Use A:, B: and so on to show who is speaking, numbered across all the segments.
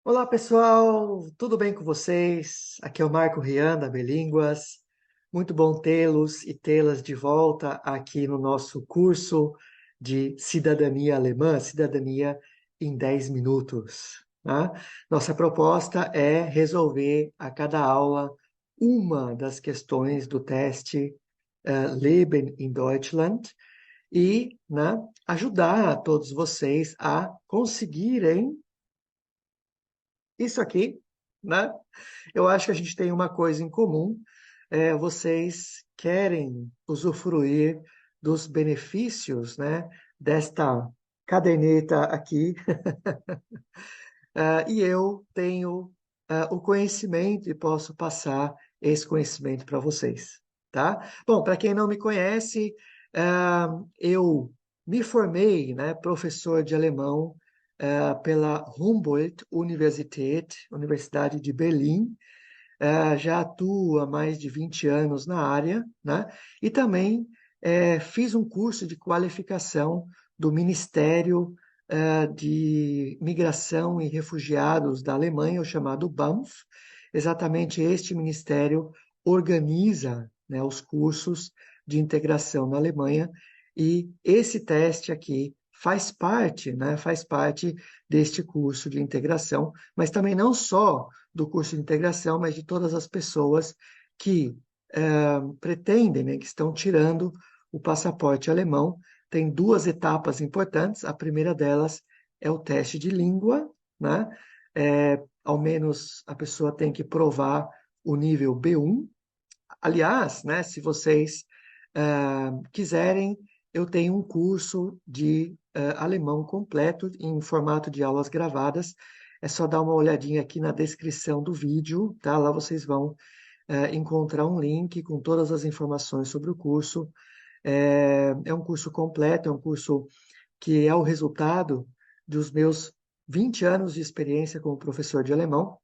A: Olá, pessoal, tudo bem com vocês? Aqui é o Marco Rian, da Bilínguas. Muito bom tê-los e tê-las de volta aqui no nosso curso de cidadania alemã, cidadania em 10 minutos. Tá? Nossa proposta é resolver a cada aula uma das questões do teste Leben in Deutschland e, né, ajudar todos vocês a conseguirem isso aqui, né? Eu acho que a gente tem uma coisa em comum. Vocês querem usufruir dos benefícios, né, desta caderneta aqui, e eu tenho o conhecimento e posso passar esse conhecimento para vocês, tá? Bom, para quem não me conhece, eu me formei, né, professor de alemão pela Humboldt Universität, Universidade de Berlim. Já atuo há mais de 20 anos na área, né? E também fiz um curso de qualificação do Ministério de Migração e Refugiados da Alemanha, o chamado BAMF. Exatamente este ministério organiza, né, os cursos de integração na Alemanha, e esse teste aqui faz parte, né, faz parte deste curso de integração, mas também não só do curso de integração, mas de todas as pessoas que pretendem, né, que estão tirando o passaporte alemão. Tem duas etapas importantes. A primeira delas é o teste de língua, né? Ao menos a pessoa tem que provar o nível B1. Aliás, né, se vocês quiserem, eu tenho um curso de alemão completo em formato de aulas gravadas. É só dar uma olhadinha aqui na descrição do vídeo, tá? Lá vocês vão encontrar um link com todas as informações sobre o curso. É um curso completo, é um curso que é o resultado dos meus 20 anos de experiência como professor de alemão,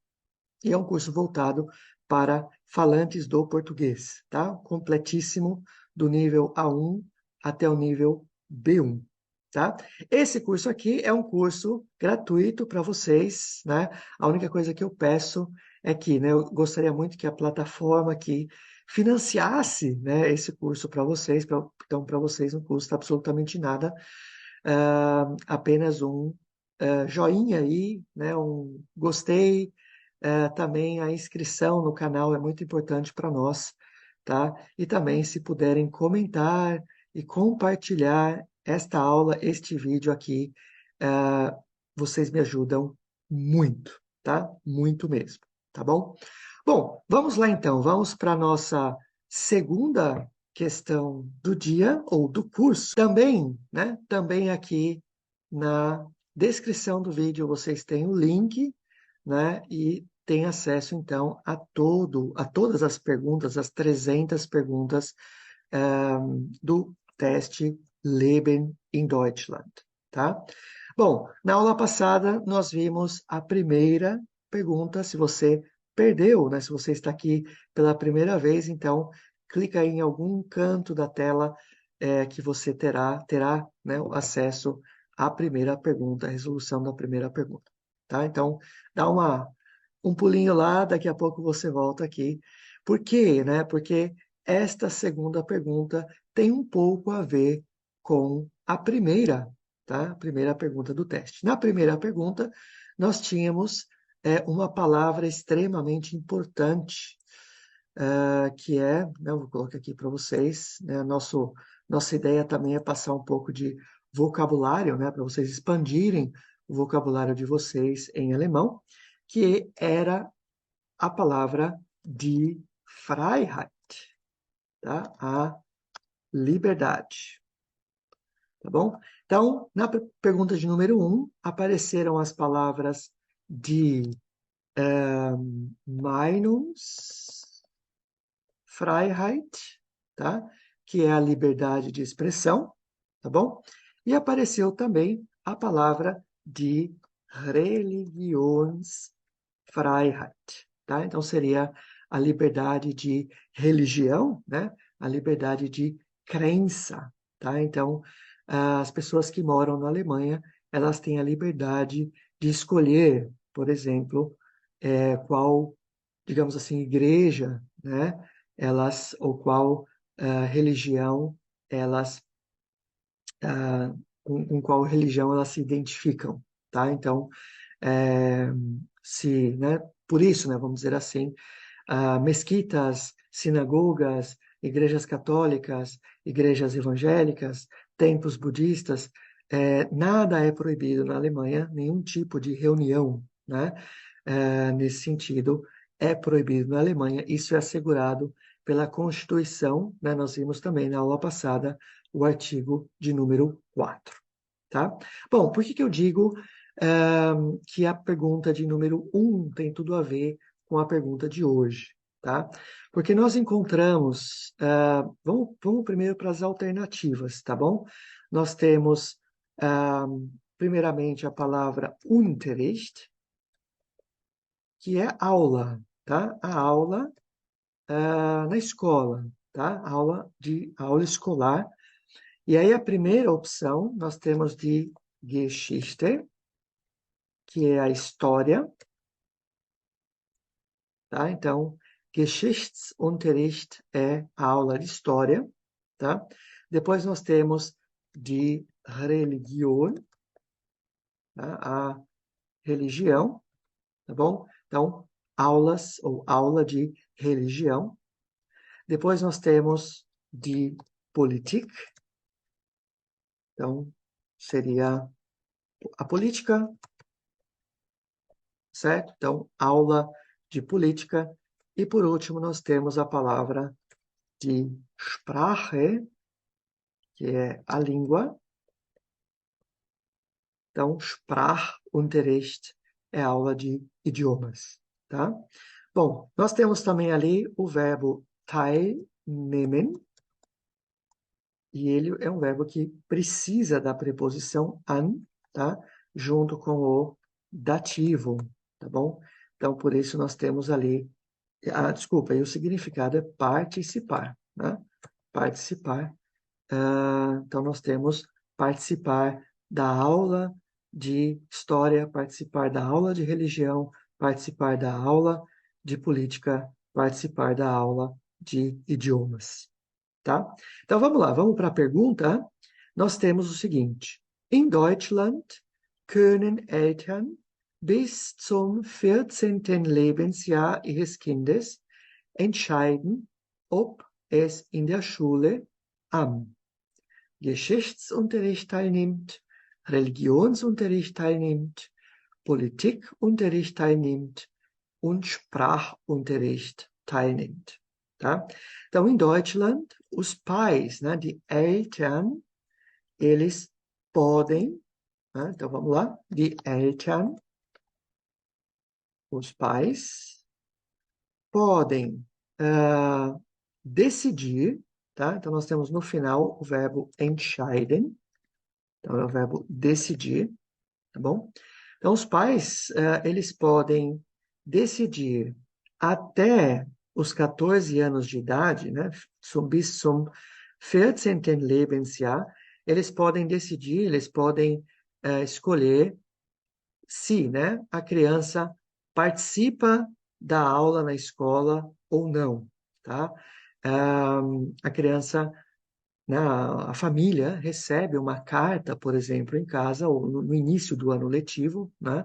A: e é um curso voltado para falantes do português, tá? Completíssimo, do nível A1 até o nível B1, tá? Esse curso aqui é um curso gratuito para vocês, né? A única coisa que eu peço é que, né, eu gostaria muito que a plataforma aqui financiasse, né, esse curso para vocês. Então, para vocês não custa absolutamente nada, apenas um joinha aí, né, um gostei. Também a inscrição no canal é muito importante para nós, tá? E também, se puderem comentar e compartilhar esta aula, este vídeo aqui, vocês me ajudam muito, tá? Muito mesmo, tá bom? Bom, vamos lá então, vamos para a nossa segunda questão do dia, ou do curso. Também, né? Também aqui na descrição do vídeo vocês têm o link, né? E tem acesso, então, a todas as perguntas, as 300 perguntas do teste Leben in Deutschland, tá? Bom, na aula passada nós vimos a primeira pergunta. Se você perdeu, né? Se você está aqui pela primeira vez, então clica aí em algum canto da tela que você terá, né, o acesso à primeira pergunta, a resolução da primeira pergunta, tá? Então, dá um pulinho lá, daqui a pouco você volta aqui. Por quê, né? Porque esta segunda pergunta tem um pouco a ver com a primeira, tá? A primeira pergunta do teste. Na primeira pergunta, nós tínhamos uma palavra extremamente importante, que é, né, eu vou colocar aqui para vocês, né, nossa ideia também é passar um pouco de vocabulário, né, para vocês expandirem o vocabulário de vocês em alemão, que era a palavra die Freiheit, tá? A liberdade, tá bom? Então, na pergunta de número 1, apareceram as palavras de Meinungsfreiheit, tá? Que é a liberdade de expressão, tá bom? E apareceu também a palavra de Religionsfreiheit, tá? Então seria a liberdade de religião, né? A liberdade de crença, tá? Então, as pessoas que moram na Alemanha, elas têm a liberdade de escolher, por exemplo, qual, digamos assim, igreja, né, elas, ou qual religião elas, com qual religião elas se identificam, tá? Então, é, se, né, por isso, né, vamos dizer assim, mesquitas, sinagogas, igrejas católicas, igrejas evangélicas, templos budistas, nada é proibido na Alemanha, nenhum tipo de reunião, né, nesse sentido, é proibido na Alemanha. Isso é assegurado pela Constituição, né, nós vimos também na aula passada o artigo de número 4. Tá? Bom, por que que eu digo que a pergunta de número 1 tem tudo a ver com a pergunta de hoje, tá? Porque nós encontramos, vamos primeiro para as alternativas, tá bom? Nós temos, primeiramente, a palavra Unterricht, que é aula, tá? A aula na escola, tá? A aula escolar. E aí a primeira opção nós temos de Geschichte, que é a história, tá? Então, Geschichtsunterricht é a aula de história, tá? Depois nós temos de Religion, tá? A religião, tá bom? Então, aulas ou aula de religião. Depois nós temos de Politik, então seria a política, certo? Então, aula de política. E por último, nós temos a palavra de Sprache, que é a língua. Então, Sprachunterricht é aula de idiomas, tá? Bom, nós temos também ali o verbo teilnehmen, e ele é um verbo que precisa da preposição an, tá? Junto com o dativo, tá bom? Então, por isso nós temos ali, desculpa, e o significado é participar, né? Participar. Então, nós temos participar da aula de história, participar da aula de religião, participar da aula de política, participar da aula de idiomas, tá? Então, vamos lá, vamos para a pergunta. Nós temos o seguinte: In Deutschland können Eltern bis zum 14. Lebensjahr ihres Kindes entscheiden, ob es in der Schule am Geschichtsunterricht teilnimmt, Religionsunterricht teilnimmt, Politikunterricht teilnimmt und Sprachunterricht teilnimmt. Tá? Então, em Deutschland, os pais, né, die Eltern, eles podem, né, então vamos lá, die Eltern, os pais, podem decidir, tá? Então, nós temos no final o verbo entscheiden, então é o verbo decidir, tá bom? Então, os pais, eles podem decidir até os 14 anos de idade, né? Bis zum 14. Lebensjahr, eles podem decidir, eles podem escolher se, né, a criança participa da aula na escola ou não, tá? A criança, né, a família recebe uma carta, por exemplo, em casa, ou no início do ano letivo, né?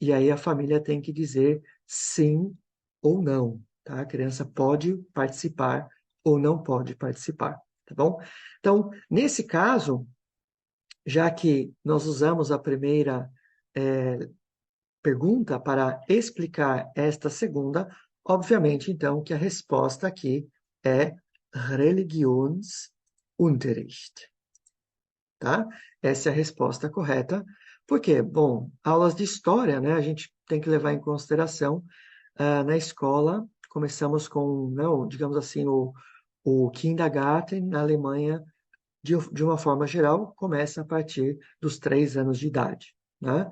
A: E aí a família tem que dizer sim ou não, tá? A criança pode participar ou não pode participar, tá bom? Então, nesse caso, já que nós usamos a primeira pergunta para explicar esta segunda, obviamente, então, que a resposta aqui é Religionsunterricht, tá? Essa é a resposta correta. Por quê? Bom, aulas de história, né? A gente tem que levar em consideração, na escola, começamos com, não, digamos assim, o Kindergarten na Alemanha, de uma forma geral, começa a partir dos 3 anos de idade, né?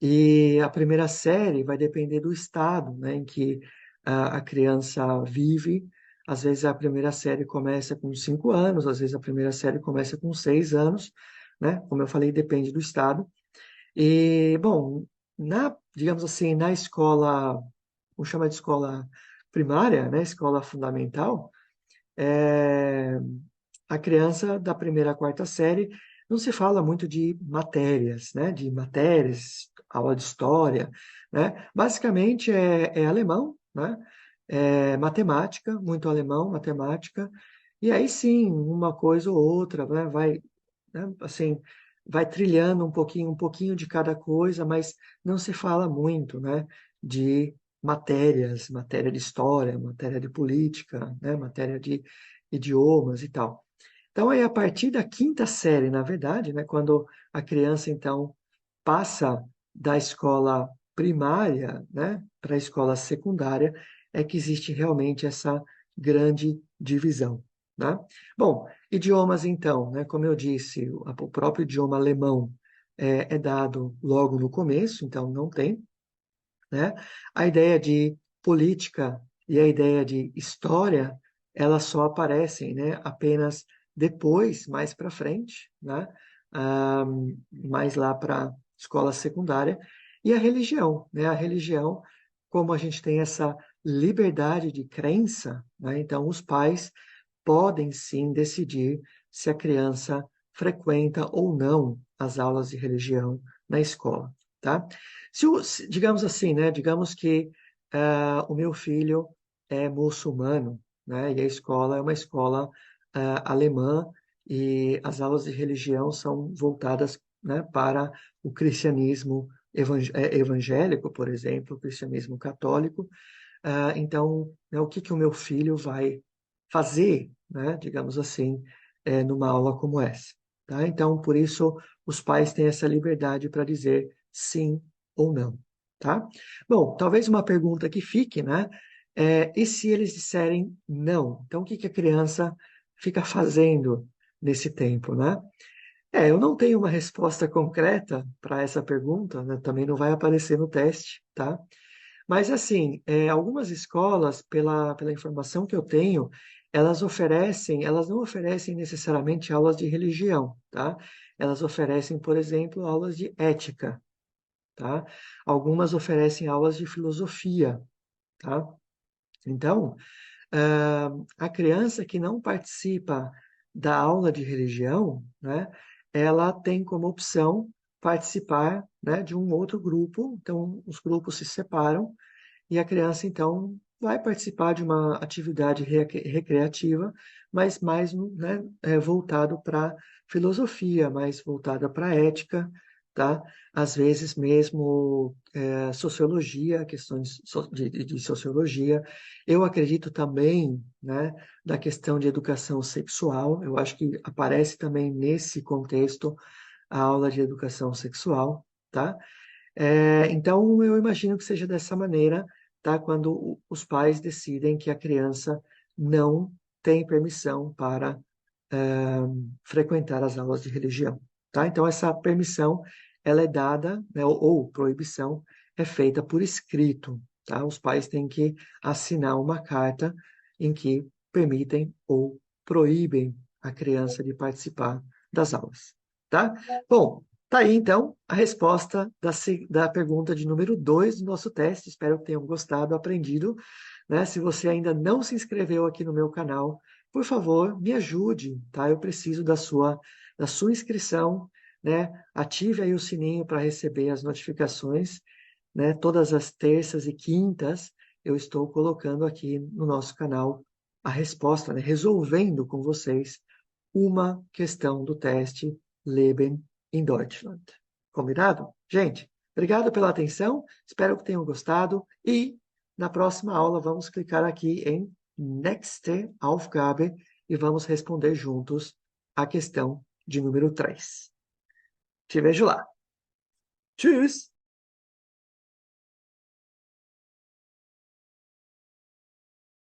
A: E a primeira série vai depender do estado, né, em que a criança vive. Às vezes a primeira série começa com 5 anos, às vezes a primeira série começa com 6 anos, né? Como eu falei, depende do estado. E, bom, digamos assim, na escola, vamos chamar de escola primária, né, escola fundamental, é, a criança da primeira à quarta série não se fala muito de matérias, né? De matérias, aula de história, né? Basicamente é alemão, né? É matemática, muito alemão, matemática, e aí sim, uma coisa ou outra, né? Vai, né? Assim, vai trilhando um pouquinho de cada coisa, mas não se fala muito, né? De matérias, matéria de história, matéria de política, né? Matéria de idiomas e tal. Então, aí, a partir da quinta série, na verdade, né, quando a criança, então, passa da escola primária, né, para a escola secundária, é que existe realmente essa grande divisão, né? Bom, idiomas, então, né, como eu disse, o próprio idioma alemão é dado logo no começo, então não tem, né? A ideia de política e a ideia de história, elas só aparecem, né, apenas depois, mais para frente, né? Mais lá para escola secundária. E a religião, né? A religião, como a gente tem essa liberdade de crença, né? Então os pais podem sim decidir se a criança frequenta ou não as aulas de religião na escola, tá? Digamos assim, né? Digamos que o meu filho é muçulmano, né? E a escola é uma escola alemã e as aulas de religião são voltadas, né, para o cristianismo evangélico, por exemplo, o cristianismo católico. Então, né, o que que o meu filho vai fazer, né, digamos assim, numa aula como essa, tá? Então, por isso, os pais têm essa liberdade para dizer sim ou não, tá? Bom, talvez uma pergunta que fique, né? E se eles disserem não? Então, o que que a criança fica fazendo nesse tempo, né? Eu não tenho uma resposta concreta para essa pergunta, né? Também não vai aparecer no teste, tá? Mas, assim, algumas escolas, pela informação que eu tenho, elas não oferecem necessariamente aulas de religião, tá? Elas oferecem, por exemplo, aulas de ética, tá? Algumas oferecem aulas de filosofia, tá? Então, a criança que não participa da aula de religião, né, ela tem como opção participar, né, de um outro grupo. Então, os grupos se separam e a criança, então, vai participar de uma atividade recreativa, mas mais, né, voltado para filosofia, mais voltada para ética, tá? Às vezes mesmo sociologia, questões de sociologia. Eu acredito também, né, da questão de educação sexual. Eu acho que aparece também nesse contexto a aula de educação sexual, tá? Então, eu imagino que seja dessa maneira, tá? Quando os pais decidem que a criança não tem permissão para frequentar as aulas de religião, tá? Então, essa permissão, ela é dada, né, ou proibição, é feita por escrito, tá? Os pais têm que assinar uma carta em que permitem ou proíbem a criança de participar das aulas, tá? Bom, tá aí então a resposta da pergunta de número 2 do nosso teste. Espero que tenham gostado, aprendido, né? Se você ainda não se inscreveu aqui no meu canal, por favor, me ajude, tá? Eu preciso da sua inscrição, né? Ative aí o sininho para receber as notificações, né? Todas as terças e quintas eu estou colocando aqui no nosso canal a resposta, né? Resolvendo com vocês uma questão do teste Leben in Deutschland. Combinado? Gente, obrigado pela atenção, espero que tenham gostado e na próxima aula vamos clicar aqui em Nächste Aufgabe e vamos responder juntos a questão de número 3. Te vejo lá. Tschüss!